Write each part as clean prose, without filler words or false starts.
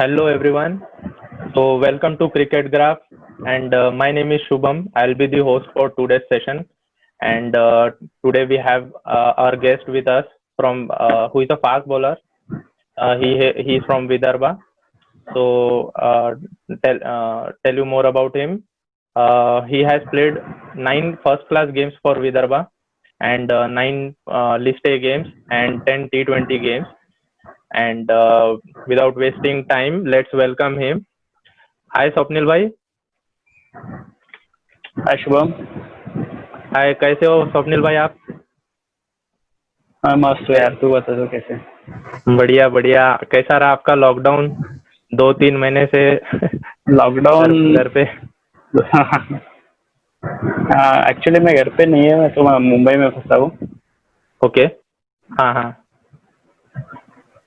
Hello everyone. So welcome to Cricket Graph, and my name is Shubham. I'll be the host for today's session. And today we have our guest with us from who is a fast bowler. He is from Vidarbha. So tell you more about him. He has played 9 first class games for Vidarbha and 9 List A games and 10 T20 games. And without wasting time, let's welcome him. हाय स्वप्निल भाई। हाय शुभम। हाय, कैसे हो स्वप्निल भाई आप? हाँ मस्त हो यार, तू बता, तू कैसे? बढ़िया बढ़िया। कैसा रहा आपका लॉकडाउन 2-3 महीने से? लॉकडाउन घर पे? हाँ एक्चुअली मैं घर पे नहीं है, मैं तो मुंबई में फंसा हूँ। ओके। हाँ हाँ।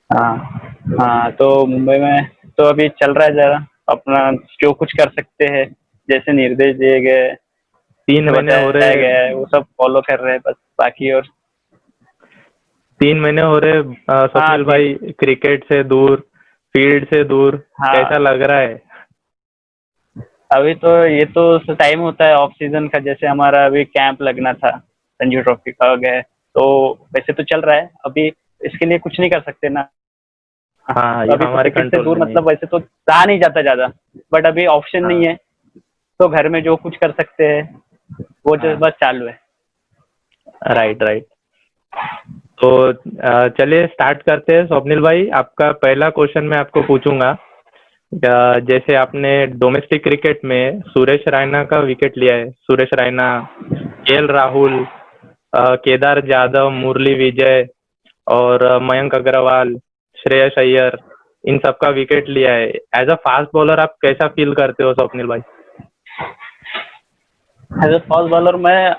हाँ हाँ, तो मुंबई में तो अभी चल रहा है जरा अपना, जो कुछ कर सकते हैं, जैसे निर्देश दिए गए, 3 महीने हो बताया रहे। गया है, वो सब फॉलो कर रहे हैं बस, बाकी और 3 महीने हो रहे हाँ स्वप्निल भाई क्रिकेट से दूर, फील्ड से दूर। हाँ। कैसा लग रहा है? अभी तो ये तो टाइम होता है ऑफ सीजन का, जैसे हमारा अभी कैंप लगना था संजू ट्रॉफी का हो गया है, तो वैसे तो चल रहा है अभी, इसके लिए कुछ नहीं कर सकते ना। हाँ, तो ये अभी तो हमारे क्रिकेट से कंट्रोल दूर में नहीं मतलब वैसे तो रहा नहीं जाता ज्यादा, बट अभी ऑप्शन है। नहीं है, तो घर में जो कुछ कर सकते हैं वो जो हाँ, बस चालू है। Right right. तो चलिए स्टार्ट करते हैं। स्वप्निल भाई, आपका पहला क्वेश्चन मैं आपको पूछूंगा। जैसे आपने डोमेस्टिक क्रिकेट में सुरेश रैना का विकेट लिया है, सुरेश रैना, केएल राहुल, केदार जाधव, मुरली विजय और मयंक अग्रवाल, श्रेयस अय्यर, इन सबका विकेट लिया है। एज अ फास्ट बॉलर आप कैसा फील करते हो स्वप्निल भाई? एज अ फास्ट बॉलर मैं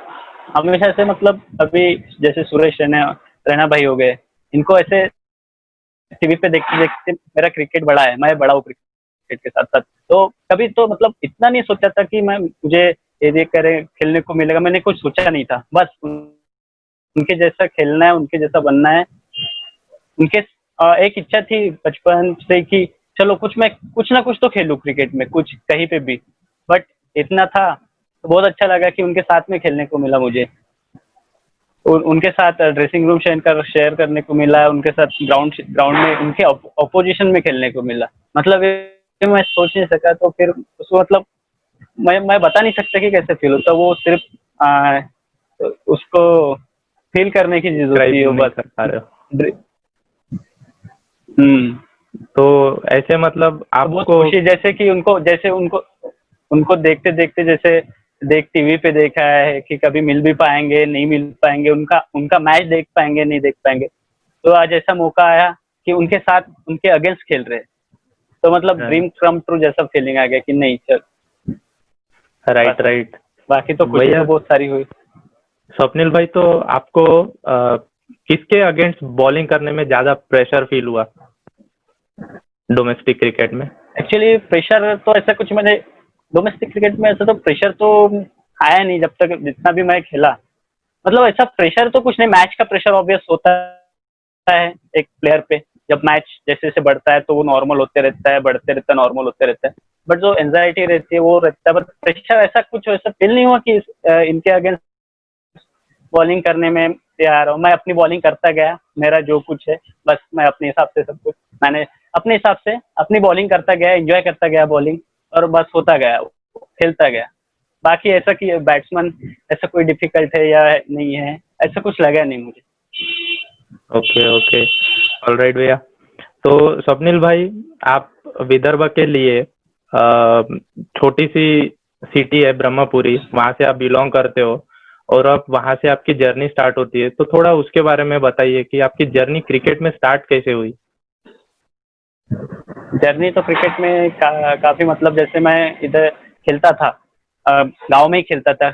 हमेशा से मतलब अभी जैसे सुरेश रैना रैना भाई हो गए, इनको ऐसे टीवी पे देखते देखते मेरा क्रिकेट बड़ा है, मैं बड़ा हूँ क्रिकेट के साथ साथ, तो कभी तो मतलब इतना नहीं सोचा था कि मैं मुझे ये करे खेलने को मिलेगा, मैंने कुछ सोचा नहीं था, बस उनके जैसा खेलना है, उनके जैसा बनना है। उनके एक इच्छा थी बचपन से कि चलो मैं कुछ ना कुछ तो खेलूं क्रिकेट में, कुछ कहीं पे भी, बट इतना था तो बहुत अच्छा लगा कि उनके साथ में खेलने को मिला मुझे, उनके साथ ड्रेसिंग रूम शेयर करने को मिला, उनके साथ ग्राउंड ग्राउंड में उनके अपोजिशन में खेलने को मिला। मतलब ये मैं सोच नहीं सका, तो फिर उसको मतलब मैं बता नहीं सकता कि कैसे फील होता, वो सिर्फ उसको फील करने की चीज होती है वो नहीं बस। कर पा रहे हो? हम्म। तो ऐसे मतलब तो बहुत आपको खुशी, जैसे कि उनको उनको देखते देखते, जैसे टीवी पे देखा है कि कभी मिल भी पाएंगे नहीं मिल पाएंगे, उनका उनका मैच देख पाएंगे नहीं देख पाएंगे, तो आज ऐसा मौका आया कि उनके साथ उनके अगेंस्ट खेल रहे हैं, तो मतलब ड्रीम कम ट्रू जैसा फीलिंग आ गया कि नहीं चल। Right right. बाकी तो खुशी भैया तो बहुत सारी हुई। स्वप्निल भाई, तो आपको किसके अगेंस्ट बॉलिंग करने में ज्यादा प्रेशर फील हुआ डोमेस्टिक क्रिकेट में? एक्चुअली प्रेशर तो ऐसा कुछ मैंने डोमेस्टिक क्रिकेट में ऐसा तो प्रेशर तो आया नहीं जब तक जितना भी मैं खेला, मतलब ऐसा प्रेशर तो कुछ नहीं, मैच का प्रेशर ऑब्वियस होता है एक प्लेयर पे, जब मैच जैसे जैसे बढ़ता है तो वो नॉर्मल होते रहता है, बढ़ते रहता है, नॉर्मल होते रहता है, बट जो एंजाइटी रहती है वो रहता है, बट प्रेशर ऐसा कुछ ऐसा फील नहीं हुआ कि इनके अगेंस्ट बॉलिंग करने में तैयार हूँ। मैं अपनी बॉलिंग करता गया, मेरा जो कुछ है बस मैं अपने हिसाब से सब कुछ मैंने अपने हिसाब से अपनी बॉलिंग करता गया, एंजॉय करता गया बॉलिंग, और बस होता गया, खेलता गया। बाकी ऐसा कि बैट्समैन ऐसा कोई डिफिकल्ट है या नहीं है, ऐसा कुछ लगा नहीं मुझे। ओके ओके, ऑलराइट भैया। तो स्वप्निल भाई, आप विदर्भ के लिए छोटी सी सिटी है ब्रह्मपुरी, वहां से आप बिलोंग करते हो और अब वहां से आपकी जर्नी स्टार्ट होती है, तो थोड़ा उसके बारे में बताइए कि आपकी जर्नी क्रिकेट में स्टार्ट कैसे हुई? जर्नी तो क्रिकेट में काफी मतलब, जैसे मैं इधर खेलता था, गांव में ही खेलता था,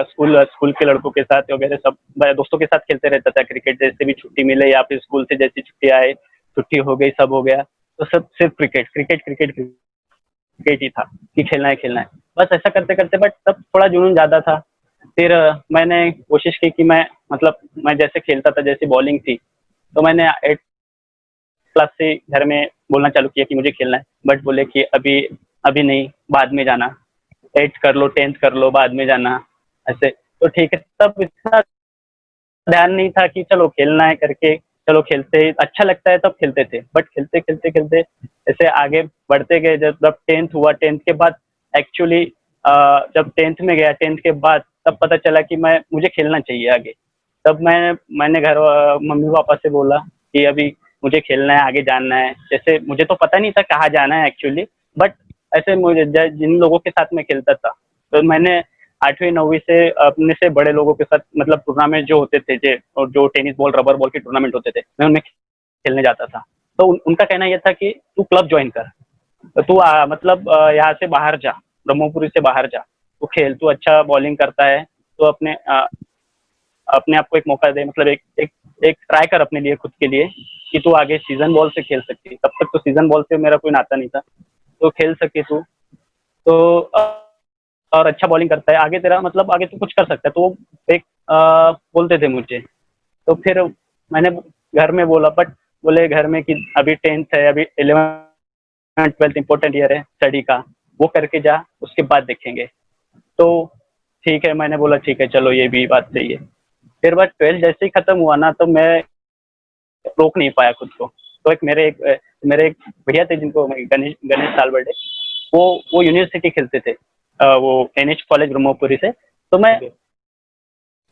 स्कूल स्कूल के लड़कों के साथ वगैरह सब दोस्तों के साथ खेलते रहता था क्रिकेट, जैसे भी छुट्टी मिले या फिर स्कूल से जैसी छुट्टी आए, छुट्टी हो गई सब हो गया, तो सब सिर्फ क्रिकेट क्रिकेट क्रिकेट क्रिकेट ही था कि खेलना है, बस ऐसा करते करते, बट तब थोड़ा जुनून ज्यादा था। फिर मैंने कोशिश की कि मैं मतलब मैं जैसे खेलता था, जैसी बॉलिंग थी, तो मैंने 8 क्लास से घर में बोलना चालू किया कि मुझे खेलना है, बट बोले कि अभी अभी नहीं, बाद में जाना, 8th कर लो, 10th कर लो, बाद में जाना, ऐसे। तो ठीक है, तब इतना ध्यान नहीं था कि चलो खेलना है करके, चलो खेलते, अच्छा लगता है तब खेलते थे। बट खेलते खेलते खेलते ऐसे आगे बढ़ते गए, जब 10th हुआ, 10th के बाद एक्चुअली जब 10th में गया, 10th के बाद तब पता चला कि मुझे खेलना चाहिए आगे। तब मैंने मम्मी पापा से बोला कि अभी मुझे खेलना है, आगे जानना है। जैसे मुझे तो पता नहीं था कहाँ जाना है एक्चुअली, बट ऐसे मुझे जिन लोगों के साथ मैं खेलता था, तो मैंने 8वीं 9वीं से अपने से बड़े लोगों के साथ, मतलब टूर्नामेंट जो होते थे, और जो टेनिस बॉल, रबर बॉल के टूर्नामेंट होते थे, मैं उनमें खेलने जाता था। तो उनका कहना यह था कि तू क्लब ज्वाइन कर, तो तू मतलब यहाँ से बाहर जा, ब्रह्मपुरी से बाहर जा, तू खेल, तू अच्छा बॉलिंग करता है, तो अपने आप को एक मौका दे, मतलब एक ट्राई कर अपने लिए, खुद के लिए, कि तू आगे सीजन बॉल से खेल सकती है। तब तक तो सीजन बॉल से मेरा कोई नाता नहीं था, तो खेल सके तू, तो और अच्छा बॉलिंग करता है, आगे तेरा मतलब आगे तू कुछ कर सकता है। तो वो एक बोलते थे मुझे। तो फिर मैंने घर में बोला, बट बोले घर में कि अभी 10th है, अभी 11th 12th इंपॉर्टेंट ईयर है स्टडी का, वो करके जा, उसके बाद देखेंगे। तो ठीक है, मैंने बोला ठीक है, चलो ये भी बात सही है। फिर बाद 12th जैसे ही खत्म हुआ ना, तो मैं रोक नहीं पाया खुद को। तो मेरे एक भैया थे, जिनको गणेश गणेश सालबर्डे, वो यूनिवर्सिटी खेलते थे, वो NH कॉलेज ब्रह्मपुरी से। तो मैं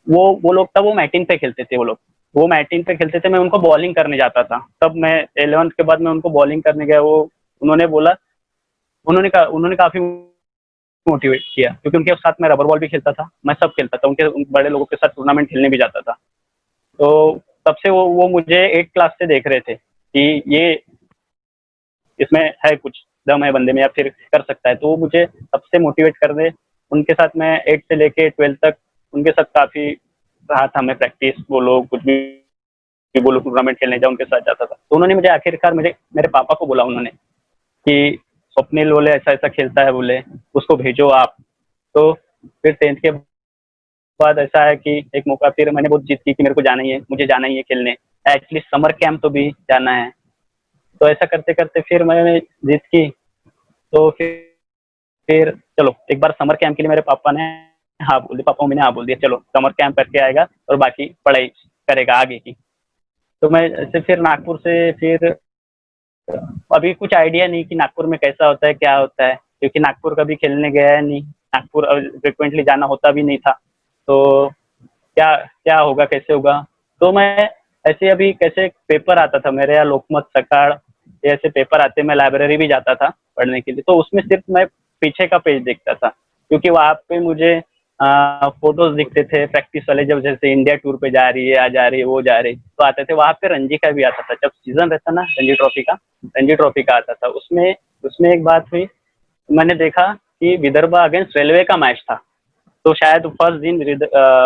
वो लोग, तब वो मैटिन पे खेलते थे, वो मैटिन पे खेलते थे, मैं उनको बॉलिंग करने जाता था। तब मैं 11th के बाद मैं उनको बॉलिंग करने गया, वो उन्होंने बोला, उन्होंने काफी मोटिवेट किया, क्योंकि उनके साथ मैं रबर बॉल भी खेलता था, मैं सब खेलता था, उन बड़े लोगों के साथ टूर्नामेंट खेलने भी जाता था। तो तब से वो मुझे 8th क्लास से देख रहे थे कि ये इसमें है कुछ दम है बंदे में, या फिर कर सकता है। तो वो मुझे तब से मोटिवेट कर दे। उनके साथ मैं 8th से लेके 12th तक उनके साथ काफी रहा था। मैं प्रैक्टिस बोलो, कुछ भी बोलो, टूर्नामेंट खेलने जाओ, उनके साथ जाता था। तो उन्होंने मुझे आखिरकार मेरे पापा को बोला उन्होंने कि स्वप्निल बोले ऐसा ऐसा खेलता है, बोले उसको भेजो आप। तो फिर 10th के बाद ऐसा है कि एक मौका फिर मैंने बहुत जिद की कि मेरे को जाना ही है, मुझे जाना ही है खेलने, एटलीस्ट समर कैंप तो भी जाना है। तो ऐसा करते करते फिर मैंने जिद की। तो फिर चलो एक बार समर कैंप के लिए मेरे पापा ने हाँ बोल दिया, पापा मम्मी ने हाँ बोल दिया, चलो समर कैंप करके आएगा और बाकी पढ़ाई करेगा आगे की। तो मैं ऐसे फिर नागपुर से, फिर अभी कुछ आइडिया नहीं कि नागपुर में कैसा होता है, क्या होता है, क्योंकि नागपुर कभी खेलने गया है नहीं, नागपुर फ्रिक्वेंटली जाना होता भी नहीं था। तो क्या क्या होगा, कैसे होगा। तो मैं ऐसे, अभी कैसे पेपर आता था मेरे यहाँ, लोकमत, सकाळ, ऐसे पेपर आते, मैं लाइब्रेरी भी जाता था पढ़ने के लिए। तो उसमें सिर्फ मैं पीछे का पेज देखता था, क्योंकि वहाँ पे मुझे फोटोज दिखते थे प्रैक्टिस वाले, जब जैसे इंडिया टूर पे जा रही है, आ जा रही है, वो जा रही, तो आते थे। वहाँ पे रणजी का भी आता था, जब सीजन रहता ना रणजी ट्रॉफी का आता था। उसमें उसमें एक बात हुई, मैंने देखा कि विदर्भा अगेंस्ट रेलवे का मैच था। तो शायद फर्स्ट दिन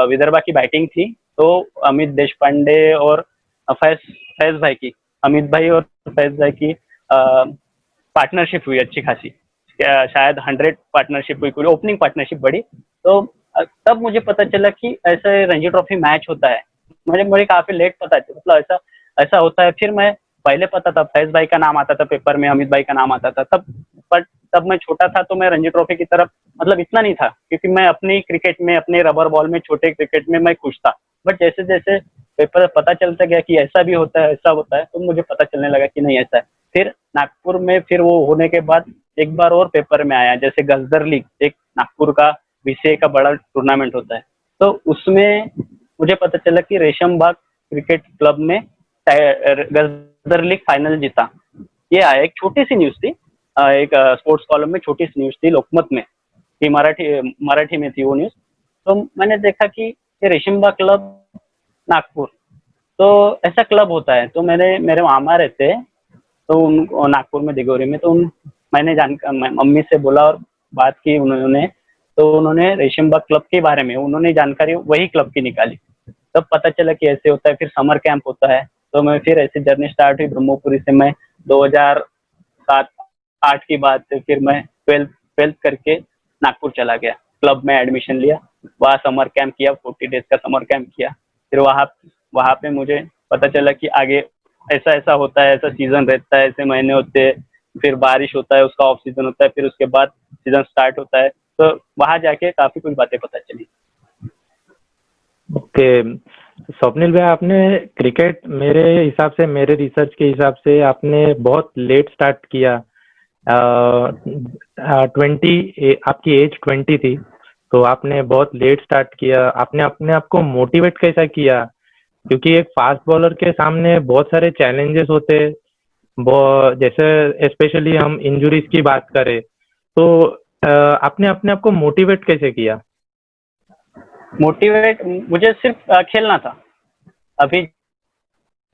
विदर्भा की बैटिंग थी, तो अमित देशपांडे और फैज फैज भाई की अमित भाई और फैज भाई की पार्टनरशिप हुई अच्छी खासी, शायद 100 पार्टनरशिप हुई, पूरी ओपनिंग पार्टनरशिप बड़ी। तो तब मुझे पता चला कि ऐसा रणजी ट्रॉफी मैच होता है। मुझे काफी लेट पता चला, मतलब ऐसा ऐसा होता है। फिर मैं पहले पता था, फैज भाई का नाम आता था पेपर में, अमित भाई का नाम आता था तब, बट तब मैं छोटा था, तो मैं रणजी ट्रॉफी की तरफ मतलब इतना नहीं था, क्योंकि मैं अपनी क्रिकेट में, अपने रबर बॉल में, छोटे क्रिकेट में मैं खुश था। बट जैसे जैसे पेपर पता चलता गया कि ऐसा भी होता है, ऐसा होता है, तो मुझे पता चलने लगा कि नहीं ऐसा है। फिर नागपुर में, फिर वो होने के बाद एक बार और पेपर में आया, जैसे गजदर लीग, एक नागपुर का बीसीए का बड़ा टूर्नामेंट होता है। तो उसमें मुझे पता चला कि रेशम बाग क्रिकेट क्लब में गजदर लीग फाइनल जीता। ये आया, एक छोटी सी न्यूज थी, एक स्पोर्ट्स कॉलम में छोटी सी न्यूज थी लोकमत में, कि मराठी में थी वो न्यूज। तो मैंने देखा कि ये रेशमबाग क्लब नागपुर, तो ऐसा क्लब होता है। तो मेरे मामा रहते हैं, तो उन नागपुर में दिगोरी में, तो मैंने मम्मी से बोला और बात की उन्होंने। तो उन्होंने रेशमबाग क्लब के बारे में उन्होंने जानकारी वही क्लब की निकाली। तब पता चला कि ऐसे होता है। फिर समर कैंप होता है। तो मैं फिर ऐसी जर्नी स्टार्ट हुई ब्रह्मपुरी से। मैं 2007-8 की बात से फिर मैं 12th करके नागपुर चला गया, क्लब में एडमिशन लिया, वहाँ समर कैंप किया, 40 डेज का समर कैंप किया। फिर वहाँ पे मुझे पता चला कि आगे ऐसा ऐसा होता है, ऐसा सीजन रहता है, ऐसे महीने होते हैं, फिर बारिश होता है, उसका ऑफ सीजन होता है, फिर उसके बाद सीजन स्टार्ट होता है। तो वहां जाके काफी कुछ बातें पता चली। ओके, स्वप्निल भाई, आपने क्रिकेट, मेरे हिसाब से, मेरे रिसर्च के हिसाब से आपने बहुत लेट स्टार्ट किया। 20, आपकी एज 20 थी, तो आपने बहुत लेट स्टार्ट किया। आपने अपने आप को मोटिवेट कैसा किया? क्योंकि एक फास्ट बॉलर के सामने बहुत सारे चैलेंजेस होते हैं। जैसे स्पेशली हम इंजुरीज की बात करें, तो आपने अपने आप को मोटिवेट कैसे किया? मोटिवेट मुझे सिर्फ खेलना था। अभी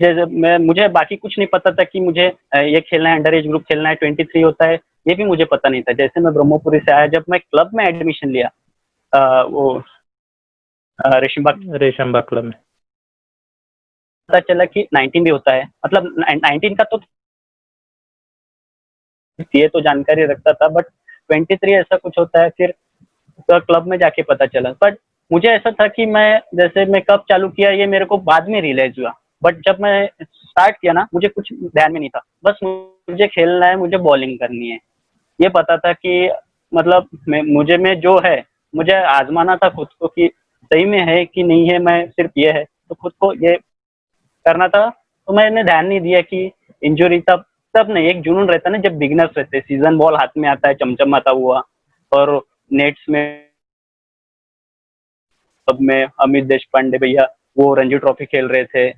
जैसे मैं मुझे बाकी कुछ नहीं पता था कि मुझे ये खेलना है, अंडर एज ग्रुप खेलना है, 23 होता है, ये भी मुझे पता नहीं था। जैसे मैं ब्रह्मपुरी से आया, जब मैं क्लब में एडमिशन लिया, वो रेशमबाग, रेशम क्लब में। पता चला कि 19 भी होता है, मतलब 19 का तो ये तो जानकारी रखता था, बट 23 ऐसा कुछ होता है। फिर तो क्लब में जाके पता चला। बट मुझे ऐसा था कि मैं, जैसे मैं कब चालू किया ये मेरे को बाद में रियलाइज हुआ। बट जब मैं स्टार्ट किया ना, मुझे कुछ ध्यान में नहीं था, बस मुझे खेलना है, मुझे बॉलिंग करनी है, ये पता था कि मतलब मुझे में जो है, मुझे आजमाना था खुद को कि सही में है कि नहीं है, मैं सिर्फ ये है, तो खुद को ये करना था। तो मैंने ध्यान नहीं दिया कि इंजरी, तब तब नहीं, एक जुनून रहता है ना, जब बिगनर्स रहते हैं, सीजन बॉल हाथ में आता है चमचमाता हुआ, और नेट्स में सब में अमित देश पांडे भैया वो रणजी ट्रॉफी खेल रहे थे,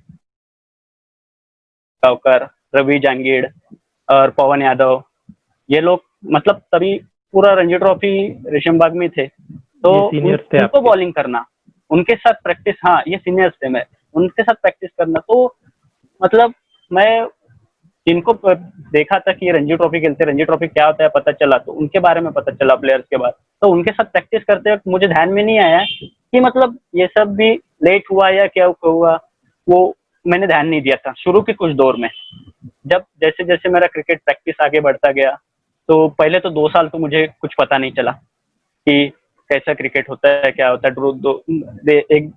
गावकर, रवि जांगीड़ और पवन यादव, ये लोग मतलब तभी पूरा रणजी ट्रॉफी रेशमबाग में थे। तो ये सीनियर्स थे उनको आपके? बॉलिंग करना, उनके साथ प्रैक्टिस, हाँ ये सीनियर्स थे, मैं उनके साथ प्रैक्टिस करना, तो मतलब मैं जिनको देखा था कि ये रणजी ट्रॉफी खेलते, रणजी ट्रॉफी क्या होता है पता चला, तो उनके बारे में पता चला प्लेयर्स के बाद। तो उनके साथ प्रैक्टिस करते वक्त मुझे ध्यान में नहीं आया कि मतलब ये सब भी लेट हुआ या क्या हुआ, वो मैंने ध्यान नहीं दिया था शुरू के कुछ दौर में। जब जैसे जैसे मेरा क्रिकेट प्रैक्टिस आगे बढ़ता गया, तो पहले तो 2 साल तो मुझे कुछ पता नहीं चला कि कैसा क्रिकेट होता है, क्या होता है।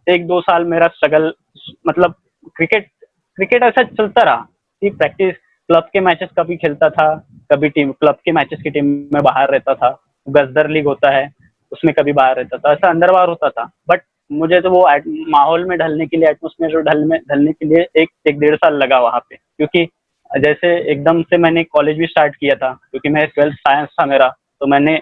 एक दो साल मेरा स्ट्रगल, मतलब क्रिकेट क्रिकेट ऐसा चलता रहा कि प्रैक्टिस, क्लब के मैचेस कभी खेलता था, कभी टीम, क्लब के मैचेस की टीम में बाहर रहता था, गजदर लीग होता है उसमें कभी बाहर रहता था, ऐसा अंदर बाहर होता था। बट मुझे तो वो माहौल में ढलने के लिए, एटमोसफियर ढलने के लिए एक एक 1.5 साल लगा वहाँ पे। क्योंकि जैसे एकदम से मैंने कॉलेज भी स्टार्ट किया था, क्योंकि मैं 12th साइंस था मेरा, तो मैंने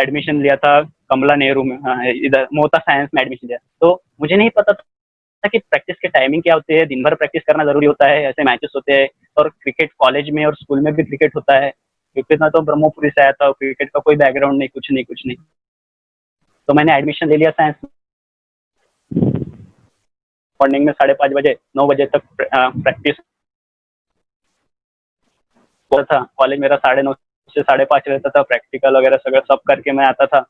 एडमिशन लिया था कमला नेहरू में, इधर मोहता साइंस में एडमिशन लिया। तो मुझे नहीं पता था कि प्रैक्टिस के टाइमिंग क्या होते हैं, दिन भर प्रैक्टिस करना जरूरी होता है, ऐसे मैचेस होते हैं, और क्रिकेट कॉलेज में और स्कूल में भी क्रिकेट होता है। क्योंकि मैं तो ब्रह्मपुरी से आया था, क्रिकेट का कोई बैकग्राउंड नहीं, कुछ नहीं कुछ नहीं। तो मैंने एडमिशन ले लिया साइंस, मॉर्निंग में 5:30 बजे 9 बजे तक प्रैक्टिस होता था। कॉलेज मेरा 9:30 से 5:30 रहता था, प्रैक्टिकल वगैरह सब करके मैं आता था।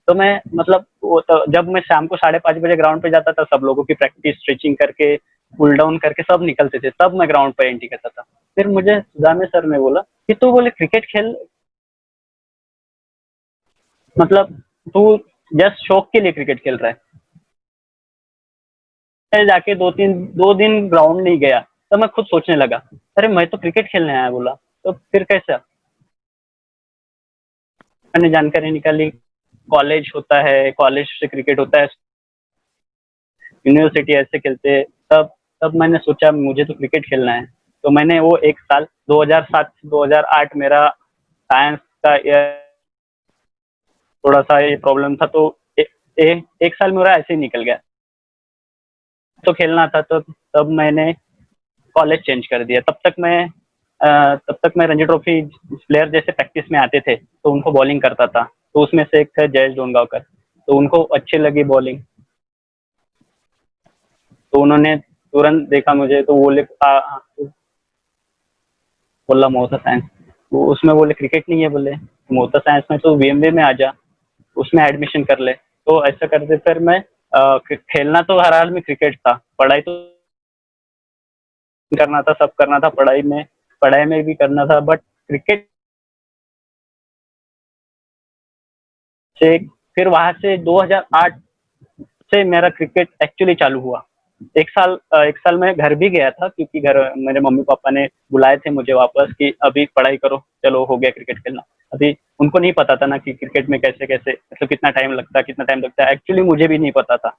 तो मैं मतलब वो तो जब मैं शाम को 5:30 बजे ग्राउंड पे जाता था, सब लोगों की प्रैक्टिस स्ट्रेचिंग करके, कूल डाउन करके सब निकलते थे, तब मैं ग्राउंड पर एंट्री करता था। फिर मुझे सुदामे सर ने बोला कि तू बोले क्रिकेट खेल, मतलब तू जस्ट शौक के लिए क्रिकेट खेल रहा है। मैं जाके 2 दिन ग्राउंड नहीं गया, तो मैं खुद सोचने लगा, अरे मैं तो क्रिकेट खेलने आया, बोला तो फिर कैसा। मैंने जानकारी निकाली, कॉलेज होता है, कॉलेज से क्रिकेट होता है, यूनिवर्सिटी ऐसे खेलते हैं। तब तब मैंने सोचा मुझे तो क्रिकेट खेलना है। तो मैंने वो एक साल 2007 से 2008 मेरा साइंस का थोड़ा सा ये प्रॉब्लम था, तो एक साल मेरा ऐसे ही निकल गया। तो खेलना था, तो तब मैंने कॉलेज चेंज कर दिया। तब तक मैं रणजी ट्रॉफी प्लेयर जैसे प्रैक्टिस में आते थे, तो उनको बॉलिंग करता था। तो उसमें से एक थे जयेश डोनगांवकर, तो उनको अच्छी लगी बॉलिंग, तो उन्होंने तुरंत देखा मुझे, तो बोले बोला मोहता साइंस, वो उसमें बोले क्रिकेट नहीं है, बोले मोहता साइंस में तो वीएमबी में आ जा, उसमें एडमिशन कर ले। तो ऐसा करते फिर मैं खेलना तो हर हाल में क्रिकेट था, पढ़ाई तो करना था, सब करना था, पढ़ाई में भी करना था, बट क्रिकेट से फिर वहां से 2008 से मेरा क्रिकेट एक्चुअली चालू हुआ। एक साल मैं घर भी गया था, क्योंकि घर मेरे मम्मी पापा ने बुलाए थे मुझे वापस कि अभी पढ़ाई करो, चलो हो गया क्रिकेट खेलना। अभी उनको नहीं पता था ना कि क्रिकेट में कैसे कैसे मतलब कितना टाइम लगता है, एक्चुअली मुझे भी नहीं पता था।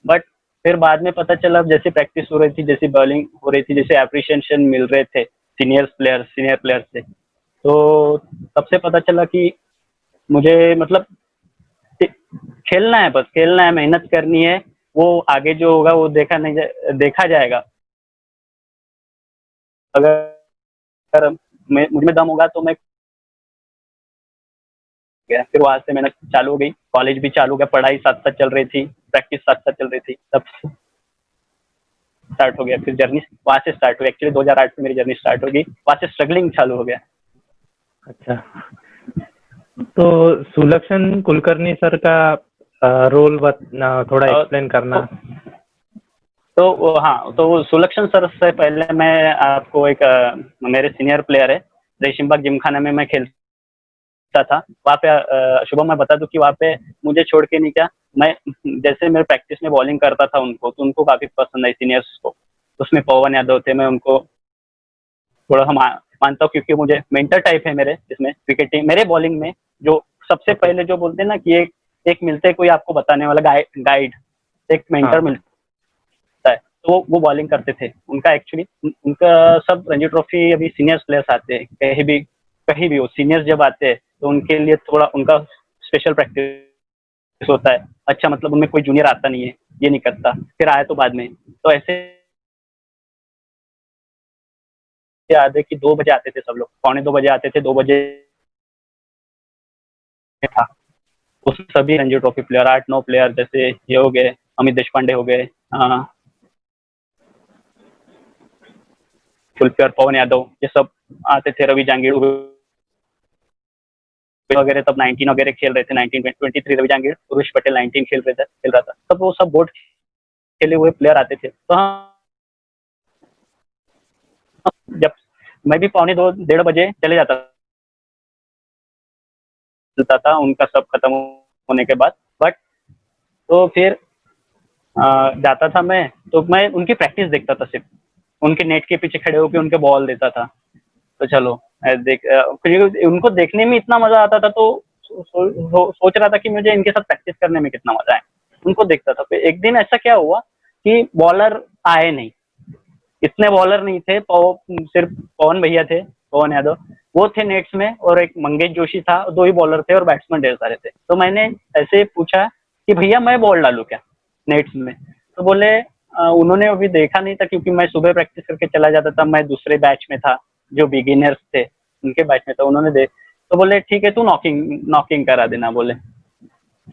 बट फिर बाद में पता चला, जैसे प्रैक्टिस हो रही थी, जैसे बॉलिंग हो रही थी, जैसे अप्रिशिएशन मिल रहे थे सीनियर प्लेयर से, तो तब से पता चला कि मुझे मतलब खेलना है, बस खेलना है, मेहनत करनी है। वो आगे जो होगा वो देखा जाएगा। अगर मुझ में दम होगा तो मैं गया। फिर वहां से मेहनत चालू हो गई, कॉलेज भी चालू हो गया, पढ़ाई साथ साथ चल रही थी, प्रैक्टिस साथ साथ चल रही थी, तब स्टार्ट हो गया। फिर जर्नी वहां से स्टार्ट हुई, एक्चुअली 2008 से मेरी जर्नी स्टार्ट होगी, वहां से स्ट्रगलिंग चालू हो गया। अच्छा, तो सुलक्षण कुलकर्णी सर का रोल थोड़ा एक्सप्लेन करना। हाँ, तो सुलक्षण सर से पहले मैं आपको एक मेरे सीनियर प्लेयर है, रेशिमबाग जिमखाना में मैं खेलता था। वहाँ पे शुभम मैं बता दूं कि वहाँ पे मुझे छोड़ के नहीं क्या, मैं जैसे मेरे प्रैक्टिस में बॉलिंग करता था उनको, तो उनको काफी पसंद आई सीनियर्स को। उसमें पवन यादव थे, मैं उनको थोड़ा मानता हूँ, क्योंकि मुझे मेंटर टाइप है मेरे इसमें क्रिकेटिंग, मेरे बॉलिंग में। जो सबसे पहले जो बोलते हैं ना कि एक मिलते कोई आपको बताने वाला गाइड, एक मेंटर मिलता है, तो वो बॉलिंग करते थे। उनका एक्चुअली उनका सब रणजी ट्रॉफी अभी सीनियर्स प्लेयर्स आते हैं, कहीं भी हो सीनियर्स जब आते हैं, तो उनके लिए थोड़ा उनका स्पेशल प्रैक्टिस होता है। अच्छा, मतलब उनमें कोई जूनियर आता नहीं है, ये नहीं करता, फिर आया तो बाद में। तो ऐसे याद है कि 2 बजे आते थे सब लोग, 1:45 आते थे, 2 बजे था। उसमें सभी रणजी ट्रॉफी प्लेयर, 8-9 प्लेयर, जैसे ये हो गए, अमित देशपांडे हो गए, फुलप्योर, पवन यादव, ये सब आते थे, रवि जांगीड़ वगैरह, तब 19 वगैरह खेल रहे थे, 1923 रवि जांगीड़, उर्वेश पटेल 19 खेल रहा था, तब वो सब बोर्ड खेले हुए प्लेयर आते थे। तो हाँ, जब मैं भी 1:45 चले जाता था उनका सब खत्म होने के बाद। बट तो फिर जाता था मैं, तो मैं उनकी प्रैक्टिस देखता था, सिर्फ उनके नेट के पीछे खड़े होकर उनके बॉल देता था। तो चलो उनको देखने में इतना मजा आता था, तो सोच रहा था कि मुझे इनके साथ प्रैक्टिस करने में कितना मजा है। उनको देखता था। फिर एक दिन ऐसा क्या हुआ कि बॉलर आए नहीं, इतने बॉलर नहीं थे, सिर्फ पवन भैया थे, पवन यादव वो थे नेट्स में, और एक मंगेश जोशी था, 2 ही बॉलर थे और बैट्समैन ढेर सारे थे। तो मैंने ऐसे पूछा कि भैया मैं बॉल डालू क्या नेट्स में? तो बोले उन्होंने अभी देखा नहीं था, क्योंकि मैं सुबह प्रैक्टिस करके चला जाता था, मैं दूसरे बैच में था, जो बिगिनर्स थे उनके बैच में था। उन्होंने तो बोले ठीक है, तू नॉकिंग करा देना, बोले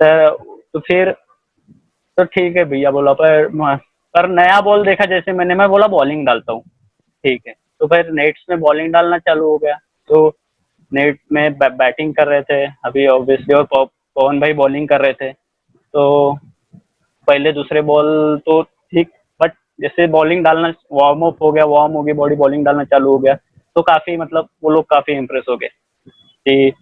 तो फिर तो ठीक है भैया बोला। पर नया बॉल देखा जैसे मैं बोला बॉलिंग डालता हूँ, ठीक है। तो फिर नेट्स में बॉलिंग डालना चालू हो गया। तो नेट में बैटिंग कर रहे थे अभी ऑब्वियसली, और पवन भाई बॉलिंग कर रहे थे। तो पहले दूसरे बॉल तो ठीक, बट जैसे बॉलिंग डालना वार्म अप हो गया, वार्म हो गई बॉडी, बॉलिंग डालना चालू हो गया, तो काफी मतलब वो लोग काफी इम्प्रेस हो गए कि